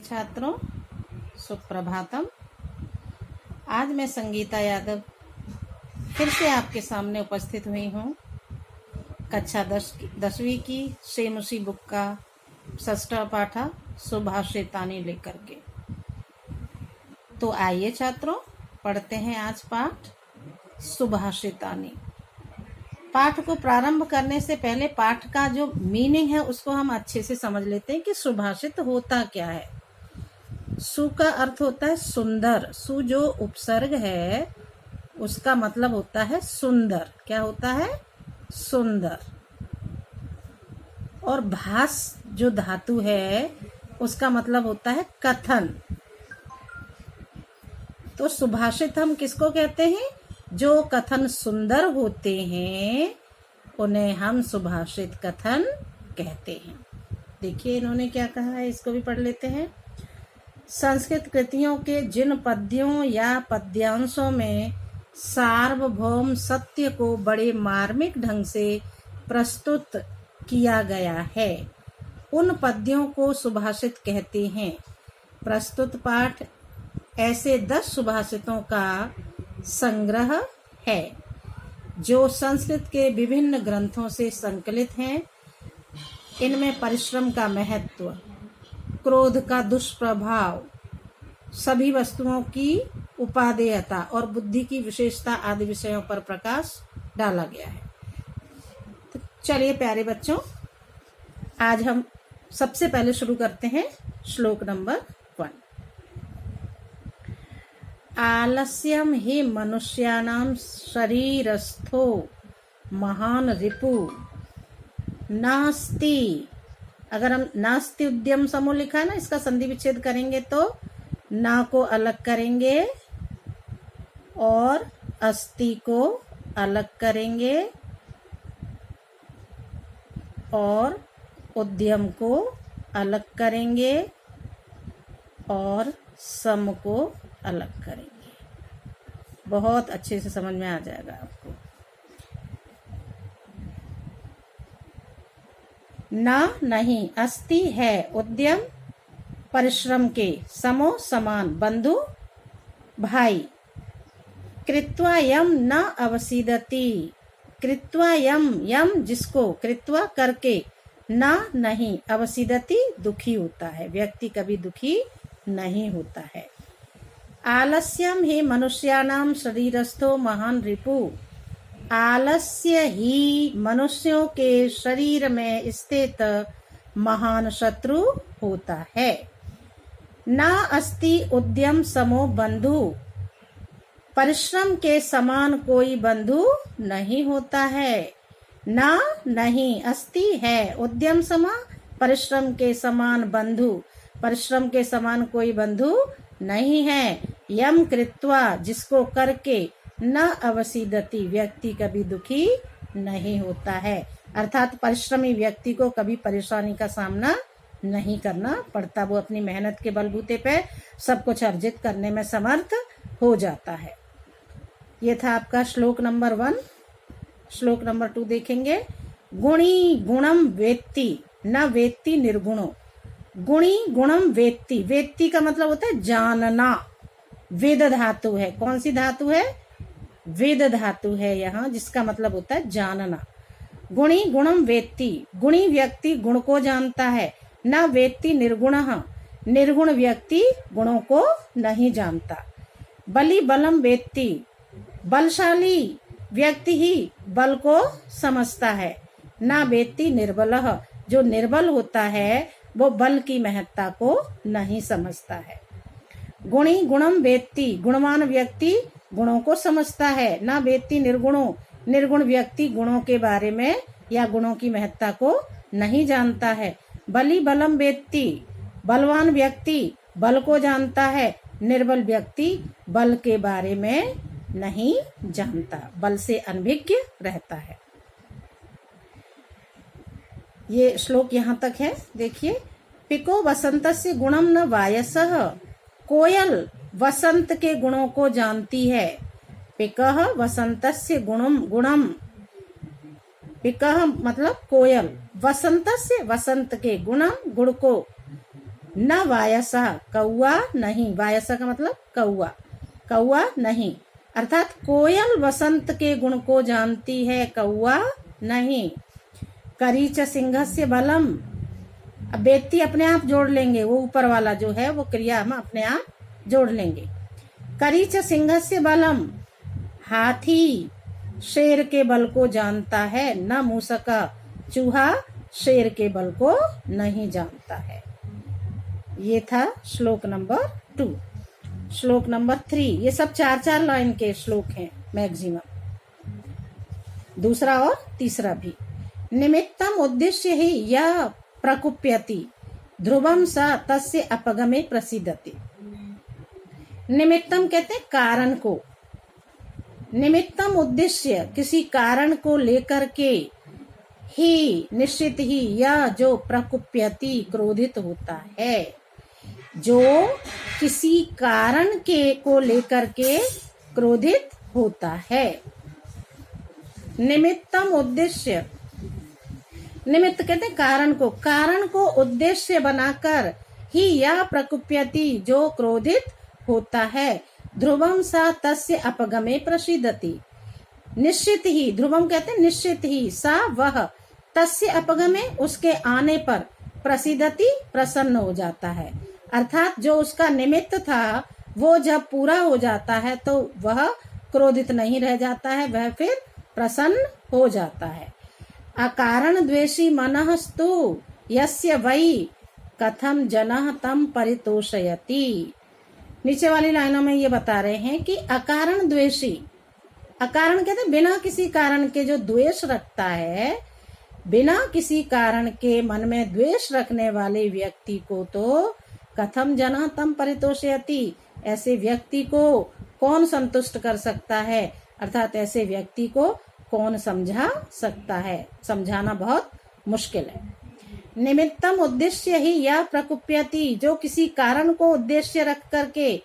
छात्रों, सुप्रभातम। आज मैं संगीता यादव फिर से आपके सामने उपस्थित हुई हूँ। कक्षा 10वीं की सेमुसी बुक का षष्ठा पाठा सुभाषितानी लेकर के। तो आइए छात्रों, पढ़ते हैं आज पाठ सुभाषितानी। पाठ को प्रारंभ करने से पहले पाठ का जो मीनिंग है उसको हम अच्छे से समझ लेते हैं कि सुभाषित होता क्या है। सु का अर्थ होता है सुंदर। सु जो उपसर्ग है उसका मतलब होता है सुंदर। क्या होता है? सुंदर। और भास जो धातु है उसका मतलब होता है कथन। तो सुभाषित हम किसको कहते हैं? जो कथन सुंदर होते हैं उन्हें हम सुभाषित कथन कहते हैं। देखिए इन्होंने क्या कहा है, इसको भी पढ़ लेते हैं। संस्कृत कृतियों के जिन पद्यों या पद्यांशों में सार्वभौम सत्य को बड़े मार्मिक ढंग से प्रस्तुत किया गया है उन पद्यों को सुभाषित कहते हैं। प्रस्तुत पाठ ऐसे 10 सुभाषितों का संग्रह है जो संस्कृत के विभिन्न ग्रंथों से संकलित हैं। इनमें परिश्रम का महत्व, क्रोध का दुष्प्रभाव, सभी वस्तुओं की उपादेयता और बुद्धि की विशेषता आदि विषयों पर प्रकाश डाला गया है। तो चलिए प्यारे बच्चों, आज हम सबसे पहले शुरू करते हैं श्लोक नंबर 1। आलस्यम ही मनुष्याणाम शरीरस्थो महान रिपु नास्ति। अगर हम नास्ति उद्यम समूह लिखा है ना, इसका संधि विच्छेद करेंगे तो ना को अलग करेंगे और अस्ति को अलग करेंगे और उद्यम को अलग करेंगे और सम को अलग करेंगे। बहुत अच्छे से समझ में आ जाएगा आपको। ना नहीं, अस्ति है, उद्यम परिश्रम के, समो समान, बंधु भाई। कृत्वा यम न अवसीदति। कृत्वा यम, यम जिसको, कृत्वा करके, ना नहीं, अवसीदति दुखी होता है। व्यक्ति कभी दुखी नहीं होता है। आलस्यम ही मनुष्याणाम शरीरस्थो महान रिपु। आलस्य ही मनुष्यों के शरीर में स्थित महान शत्रु होता है। ना अस्ति उद्यम समो बंधु। परिश्रम के समान कोई बंधु नहीं होता है। ना नहीं, अस्ति है, उद्यम समा, परिश्रम के समान बंधु। परिश्रम के समान कोई बंधु नहीं है। यम कृत्वा, जिसको करके, न अवसीदति, व्यक्ति कभी दुखी नहीं होता है। अर्थात परिश्रमी व्यक्ति को कभी परेशानी का सामना नहीं करना पड़ता। वो अपनी मेहनत के बलबूते पे सब कुछ अर्जित करने में समर्थ हो जाता है। ये था आपका श्लोक नंबर 1। श्लोक नंबर 2 देखेंगे। गुणी गुणम वेत्ति न वेत्ति निर्गुणो। गुणी गुणम वेत्ति। वेत्ति का मतलब होता है जानना। वेद धातु है। कौन सी धातु है? वेद धातु है यहाँ, जिसका मतलब होता है जानना। गुणी गुणम वेत्ति, गुणी व्यक्ति गुण को जानता है। न वेत्ति निर्गुणः, निर्गुण व्यक्ति गुणों को नहीं जानता। बलि बलम वेत्ति, बलशाली व्यक्ति ही बल को समझता है। न वेत्ति निर्बलः, जो निर्बल होता है वो बल की महत्ता को नहीं समझता है। गुणी गुणम वेत्ति, गुणवान व्यक्ति गुणों को समझता है। ना वेत्ति निर्गुणों, निर्गुण व्यक्ति गुणों के बारे में या गुणों की महत्ता को नहीं जानता है। बलि बलम वेत्ति, बलवान व्यक्ति बल को जानता है। निर्बल व्यक्ति बल के बारे में नहीं जानता, बल से अनभिज्ञ रहता है। ये श्लोक यहाँ तक है। देखिए, पिको वसंतस्य गुणम न वायसः। कोयल वसंत के गुणों को जानती है। पिकः वसंतस्य गुणम, गुणम, पिकः मतलब कोयल, वसंतस्य वसंत के, गुणम गुण को, न वायसा, कौआ नहीं, वायसा का मतलब कौआ, कौआ नहीं, अर्थात कोयल वसंत के गुण को जानती है, कौआ नहीं। करीच सिंहस्य बलम, अब व्यक्ति अपने आप जोड़ लेंगे, वो ऊपर वाला जो है वो क्रिया हम अपने आप जोड़ लेंगे। करीच सिंहस्य बलम, हाथी शेर के बल को जानता है, न मूसका, चूहा शेर के बल को नहीं जानता है। ये था श्लोक नंबर 2। श्लोक नंबर 3, ये सब 4-4 लाइन के श्लोक हैं मैक्सिमम, दूसरा और तीसरा भी। निमित्तम उद्देश्य ही यह प्रकुप्यति, ध्रुवम स तस्य अपगमे प्रसिद्धति। निमित्तम कहते हैं कारण को, निमित्तम उद्देश्य किसी कारण को लेकर के, ही निश्चित ही, यह जो प्रकुप्यति क्रोधित होता है, जो किसी कारण के को लेकर के क्रोधित होता है। निमित्तम उद्देश्य, निमित्त कहते हैं कारण को उद्देश्य बनाकर ही यह प्रकुप्यति जो क्रोधित होता है, ध्रुवम सा तस्य अपगमे प्रसिद्धति, निश्चित ही, ध्रुवम कहते हैं निश्चित ही, सा वह, तस्य अपगमे उसके आने पर, प्रसिद्धति प्रसन्न हो जाता है, अर्थात जो उसका निमित्त था वो जब पूरा हो जाता है तो वह क्रोधित नहीं रह जाता है, वह फिर प्रसन्न हो जाता है। अकारण द्वेषी मनस्तु यस्य वै कथम जनः तम परितोषयति। नीचे वाली लाइनों में ये बता रहे हैं कि अकारण द्वेषी, अकारण कहते हैं बिना किसी कारण के जो द्वेष रखता है, बिना किसी कारण के मन में द्वेष रखने वाले व्यक्ति को तो कथम जनः तम परितोषयति, ऐसे व्यक्ति को कौन संतुष्ट कर सकता है, अर्थात ऐसे व्यक्ति को कौन समझा सकता है, समझाना बहुत मुश्किल है। निमित्तम उद्देश्य ही या प्रकुप्यति, जो किसी कारण को उद्देश्य रख करके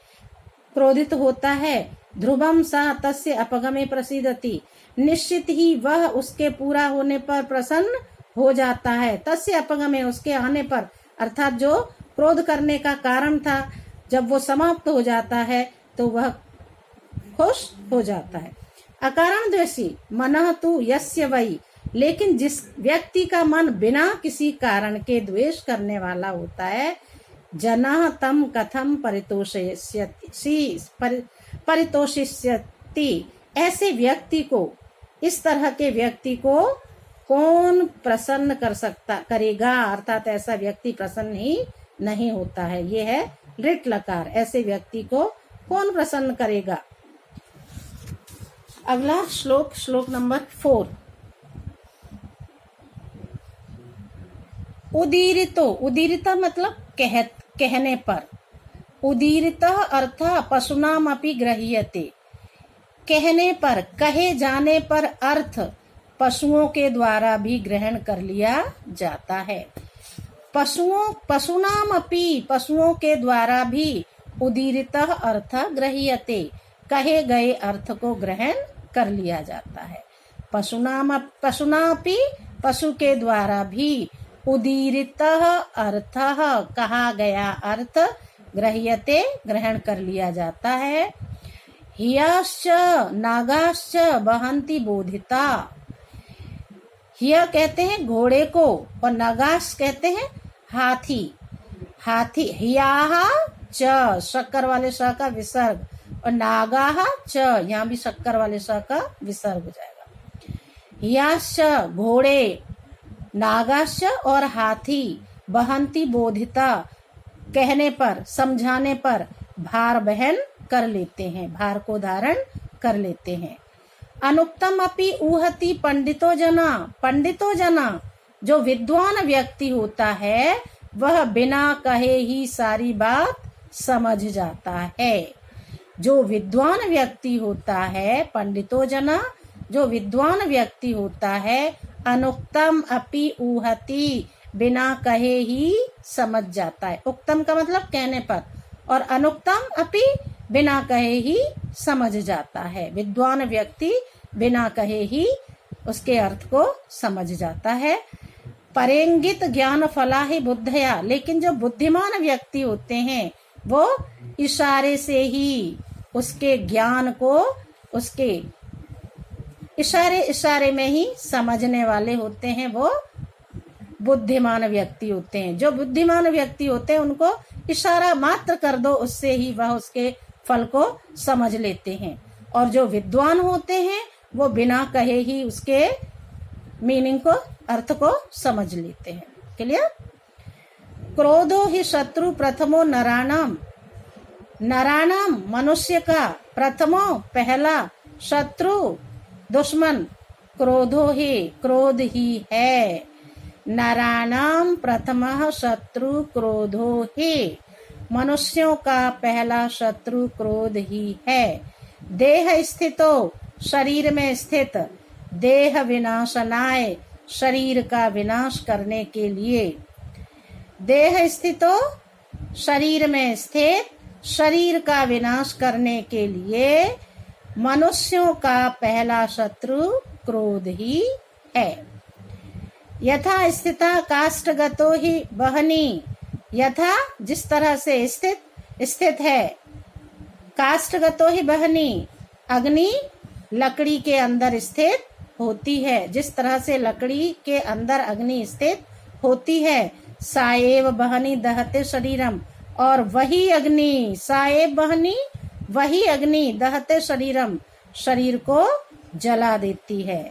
क्रोधित होता है, ध्रुवम सा तस्य अपगमे प्रसिद्धति, निश्चित ही वह उसके पूरा होने पर प्रसन्न हो जाता है, तस्य अपगमे उसके आने पर, अर्थात जो क्रोध करने का कारण था जब वो समाप्त हो जाता है तो वह खुश हो जाता है। अकारण द्वेषी मनः तु यस्य वै, लेकिन जिस व्यक्ति का मन बिना किसी कारण के द्वेष करने वाला होता है, जनः तम कथम परितोषिष्यति, ऐसे व्यक्ति को, इस तरह के व्यक्ति को कौन प्रसन्न करेगा, अर्थात ऐसा व्यक्ति प्रसन्न ही नहीं होता है। ये है लिट लकार, ऐसे व्यक्ति को कौन प्रसन्न करेगा। अगला श्लोक, श्लोक नंबर 4। उदीरितो, उदीरिता मतलब कहने पर, उदीरितः अर्थ पशुनाम अपि गृह्यते, कहने पर, कहे जाने पर अर्थ पशुओं के द्वारा भी ग्रहण कर लिया जाता है। पशुनाम अपि, पशुओं के द्वारा भी, उदीरितः अर्थ गृह्यते, कहे गए अर्थ को ग्रहण कर लिया जाता है। पशुनापि, पशु के द्वारा भी, उदीरितः अर्थः कहा गया अर्थ, गृह्यते ग्रहण कर लिया जाता है। हियाश्च नागाश्च वहन्ति बोधिता, हिया कहते हैं घोड़े को और नागाश कहते हैं हाथी। हाथी, हियाहा च, शक्कर वाले श का विसर्ग, और नागाहा च, यहाँ भी शक्कर वाले श का विसर्ग हो जाएगा। हियाश्च घोड़े, नागाश्च और हाथी, वहन्ति बोधिता कहने पर, समझाने पर, भार वहन कर लेते हैं, भार को धारण कर लेते हैं। अनुक्तम अपि ऊहति पंडितो जना, पंडितो जना जो विद्वान व्यक्ति होता है वह बिना कहे ही सारी बात समझ जाता है। जो विद्वान व्यक्ति होता है, पंडितो जना जो विद्वान व्यक्ति होता है, अनुक्तम अपि ऊहति बिना कहे ही समझ जाता है। उक्तम का मतलब कहने पर, और अनुक्तम अपि बिना कहे ही समझ जाता है। विद्वान व्यक्ति बिना कहे ही उसके अर्थ को समझ जाता है। परेंगित ज्ञान फला ही बुद्धया, लेकिन जो बुद्धिमान व्यक्ति होते हैं वो इशारे से ही उसके ज्ञान को उसके इशारे में ही समझने वाले होते हैं, वो बुद्धिमान व्यक्ति होते हैं। जो बुद्धिमान व्यक्ति होते हैं उनको इशारा मात्र कर दो, उससे ही वह उसके फल को समझ लेते हैं। और जो विद्वान होते हैं वो बिना कहे ही उसके मीनिंग को, अर्थ को समझ लेते हैं। क्लियर? क्रोधो ही शत्रु प्रथमो नराणाम, नराणाम मनुष्य का प्रथमो पहला शत्रु दुश्मन क्रोधो ही, क्रोध ही है। नराणाम प्रथमः शत्रु क्रोधो ही, मनुष्यों का पहला शत्रु क्रोध ही है। देह स्थितो, शरीर में स्थित, देह विनाशनाय, शरीर का विनाश करने के लिए। देह स्थितो, शरीर में स्थित, शरीर का विनाश करने के लिए मनुष्यों का पहला शत्रु क्रोध ही है। यथा स्थिता काष्ठगतो ही वहनी, यथा जिस तरह से स्थित है, काष्ठगतो ही वहनी, अग्नि लकड़ी के अंदर स्थित होती है, जिस तरह से लकड़ी के अंदर अग्नि स्थित होती है। साएव बहनी दहते शरीरम, और वही अग्नि, साएव बहनी, वही अग्नि दहते शरीरम, शरीर को जला देती है।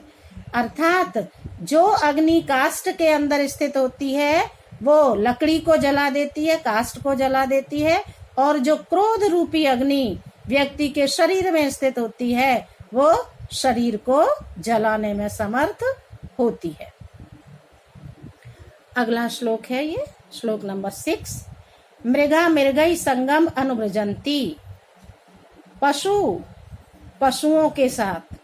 अर्थात जो अग्नि काष्ठ के अंदर स्थित होती है वो लकड़ी को जला देती है, काष्ठ को जला देती है, और जो क्रोध रूपी अग्नि व्यक्ति के शरीर में स्थित होती है वो शरीर को जलाने में समर्थ होती है। अगला श्लोक है ये श्लोक नंबर 6। मृगा मृगई संगम अनुव्रजंती, पशु पशुओं के साथ,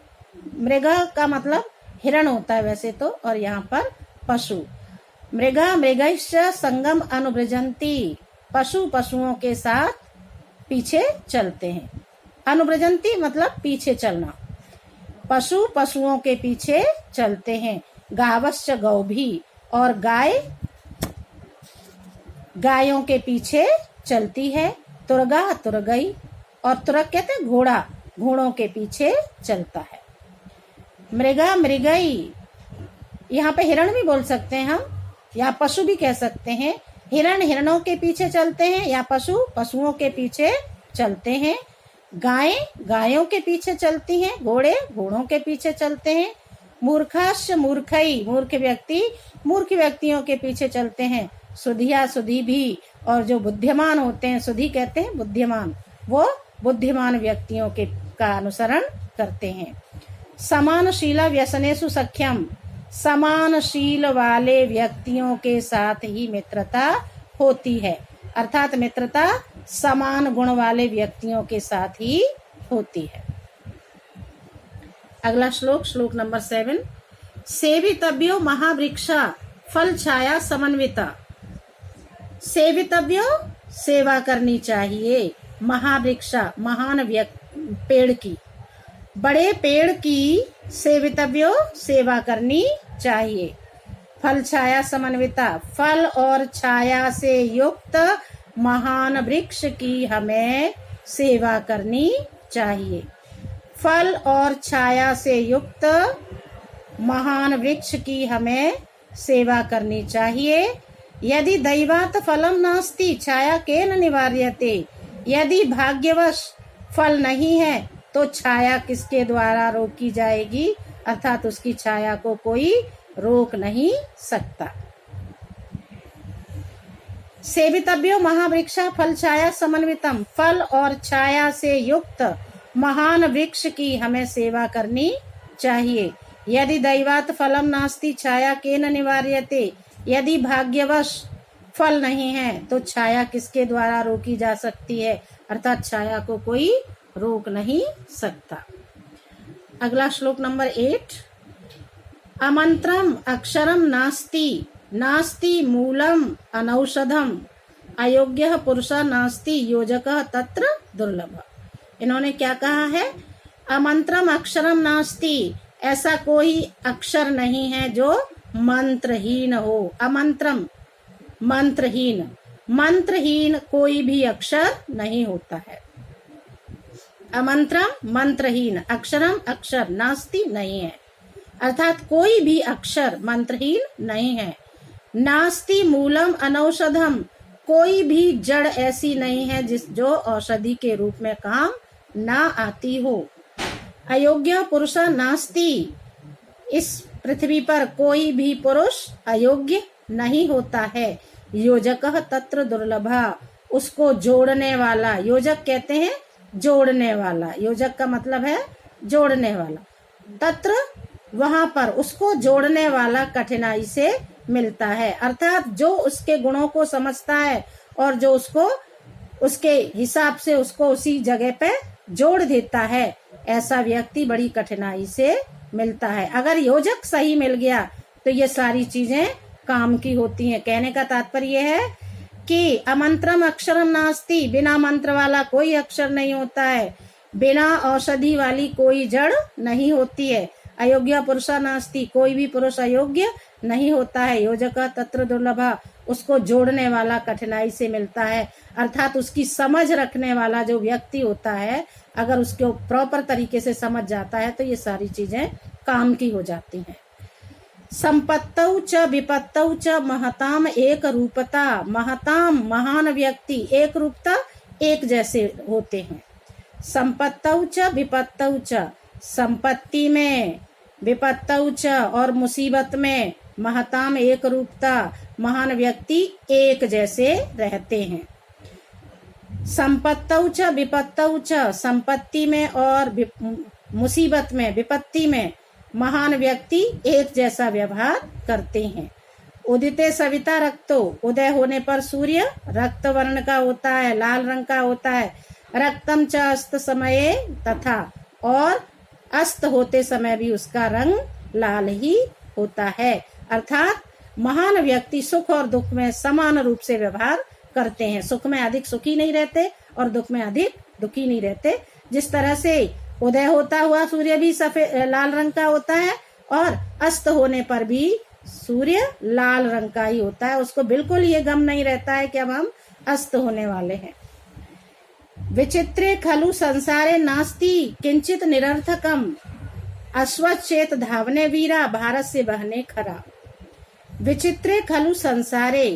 मृगा का मतलब हिरण होता है वैसे तो, और यहाँ पर पशु। मृगा मृगैश्च संगम अनुव्रजंती, पशु पशुओं के साथ पीछे चलते हैं। अनुव्रजंती मतलब पीछे चलना, पशु पशुओं के पीछे चलते हैं। गावश्च गौ भी, और गाय गायों के पीछे चलती है। तुरगा तुरगई, और तुरग कहते हैं घोड़ा, घोड़ों के पीछे चलता है। मृगा मृगई, यहाँ पे हिरण भी बोल सकते हैं हम, या पशु भी कह सकते हैं। हिरण हिरणों के पीछे चलते हैं, या पशु पशुओं के पीछे चलते हैं। गाय गायों के पीछे चलती हैं, घोड़े घोड़ों के पीछे चलते हैं। मूर्खाश्च मूर्खई, मूर्ख व्यक्तियों के पीछे चलते हैं। सुधिया सुधी भी, और जो बुद्धिमान होते हैं, सुधी कहते हैं बुद्धिमान, वो बुद्धिमान व्यक्तियों के का अनुसरण करते हैं। समानशीला व्यसनेषु सख्यम, समानशील वाले व्यक्तियों के साथ ही मित्रता होती है। अर्थात मित्रता समान गुण वाले व्यक्तियों के साथ ही होती है। अगला श्लोक श्लोक नंबर 7। सेवितव्यो महावृक्षा फल छाया समन्विता, सेवितव्यो सेवा करनी चाहिए, महावृक्षा महान पेड़ की, बड़े पेड़ की सेवितव्यो सेवा करनी चाहिए। फल छाया समन्विता, फल और छाया से युक्त महान वृक्ष की हमें सेवा करनी चाहिए। फल और छाया से युक्त महान वृक्ष की हमें सेवा करनी चाहिए। यदि दैवात फलम नास्ति छाया केन निवार्यते, यदि भाग्यवश फल नहीं है तो छाया किसके द्वारा रोकी जाएगी, अर्थात उसकी छाया को कोई रोक नहीं सकता। सेवितव्यो महावृक्षा फल छाया समन्वितम, फल और छाया से युक्त महान वृक्ष की हमें सेवा करनी चाहिए। यदि दैवात फलम नास्ति छाया केन निवार्यते, यदि भाग्यवश फल नहीं है तो छाया किसके द्वारा रोकी जा सकती है, अर्थात छाया को कोई रोक नहीं सकता। अगला श्लोक नंबर 8। अमंत्रम अक्षरम नास्ति, नास्ति मूलम अनौषधम, अयोग्य पुरुषा नास्ति योजकः तत्र दुर्लभ। इन्होंने क्या कहा है? अमंत्रम अक्षरम नास्ति, ऐसा कोई अक्षर नहीं है जो मंत्रहीन हो। अमंत्रम मंत्रहीन, मंत्रहीन कोई भी अक्षर नहीं होता है। अमंत्रम मंत्रहीन, अक्षरम अक्षर, नास्ति नहीं है, अर्थात कोई भी अक्षर मंत्रहीन नहीं है। नास्ति मूलम अनौषधम, कोई भी जड़ ऐसी नहीं है जो औषधि के रूप में काम ना आती हो। अयोग्य पुरुष नास्ति, इस पृथ्वी पर कोई भी पुरुष अयोग्य नहीं होता है। योजक तत्र दुर्लभ, उसको जोड़ने वाला, योजक कहते हैं जोड़ने वाला, योजक का मतलब है जोड़ने वाला। तत्र वहां पर उसको जोड़ने वाला कठिनाई से मिलता है, अर्थात जो उसके गुणों को समझता है और जो उसको उसके हिसाब से उसको उसी जगह पे जोड़ देता है, ऐसा व्यक्ति बड़ी कठिनाई से मिलता है। अगर योजक सही मिल गया तो ये सारी चीजें काम की होती हैं। कहने का तात्पर्य है कि अमंत्रम अक्षरम नास्ति, बिना मंत्र वाला कोई अक्षर नहीं होता है, बिना औषधि वाली कोई जड़ नहीं होती है। अयोग्य पुरुषा नास्ति, कोई भी पुरुष अयोग्य नहीं होता है। योजक तत्र दुर्लभ, उसको जोड़ने वाला कठिनाई से मिलता है, अर्थात उसकी समझ रखने वाला जो व्यक्ति होता है, अगर उसको प्रॉपर तरीके से समझ जाता है तो ये सारी चीजें काम की हो जाती हैं। संपत्तौ च विपत्तौ च महताम एक रूपता, महताम महान व्यक्ति, एक रूपता एक जैसे होते हैं। संपत्तौ च विपत्तौ च, संपत्ति में, विपत्तौ च और मुसीबत में, महताम एक रूपता, महान व्यक्ति एक जैसे रहते हैं। संपत्तौ च विपत्तौ च, संपत्ति में और मुसीबत में, विपत्ति में महान व्यक्ति एक जैसा व्यवहार करते हैं। उदिते सविता रक्तो, उदय होने पर सूर्य रक्त वर्ण का होता है, लाल रंग का होता है। रक्तम च अस्त समये तथा, और अस्त होते समय भी उसका रंग लाल ही होता है, अर्थात महान व्यक्ति सुख और दुख में समान रूप से व्यवहार करते हैं। सुख में अधिक सुखी नहीं रहते और दुख में अधिक दुखी नहीं रहते। जिस तरह से उदय होता हुआ सूर्य भी सफेद लाल रंग का होता है और अस्त होने पर भी सूर्य लाल रंग का ही होता है, उसको बिल्कुल ये गम नहीं रहता है कि अब हम अस्त होने वाले हैं। विचित्रे खलु संसारे नास्ति किंचित निरर्थकम, अश्वचेत धावने वीरा भारत से बहने खरा। विचित्रे खलु संसारे,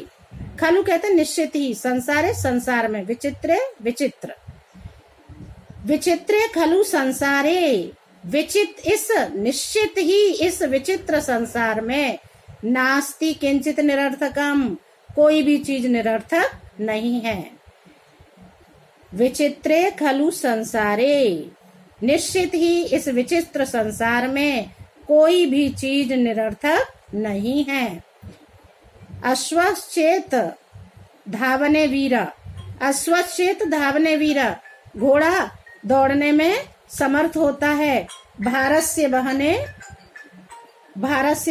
खलु कहते निश्चित ही, संसारे संसार में, विचित्रे विचित्र, विचित्रे खलु संसारे, इस निश्चित ही इस विचित्र संसार में, नास्ति किंचित निरर्थकम, कोई भी चीज निरर्थक नहीं है। विचित्रे खलु संसारे, निश्चित ही इस विचित्र संसार में कोई भी चीज निरर्थक नहीं है। अश्वचेत धावने वीरा, अश्वचेत धावने वीरा, घोड़ा दौड़ने में समर्थ होता है। भारत से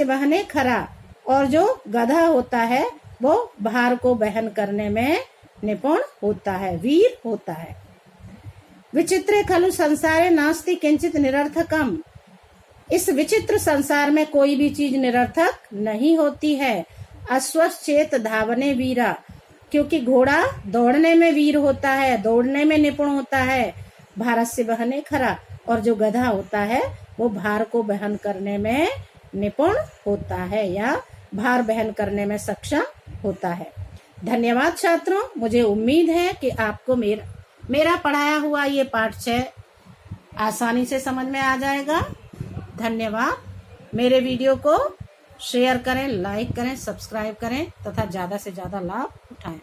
बहने खरा, और जो गधा होता है वो भार को वहन करने में निपुण होता है, वीर होता है। विचित्रे खलु संसारे नास्ति किंचित निरर्थकम, इस विचित्र संसार में कोई भी चीज निरर्थक नहीं होती है। अश्वचेत धावने वीरा, क्योंकि घोड़ा दौड़ने में वीर होता है, दौड़ने में निपुण होता है। भारत से बहने खरा, और जो गधा होता है वो भार को वहन करने में निपुण होता है या भार वहन करने में सक्षम होता है। धन्यवाद छात्रों, मुझे उम्मीद है कि आपको मेरा पढ़ाया हुआ ये पाठ 6 आसानी से समझ में आ जाएगा। धन्यवाद। मेरे वीडियो को शेयर करें, लाइक करें, सब्सक्राइब करें तथा ज्यादा से ज्यादा लाभ उठाएं।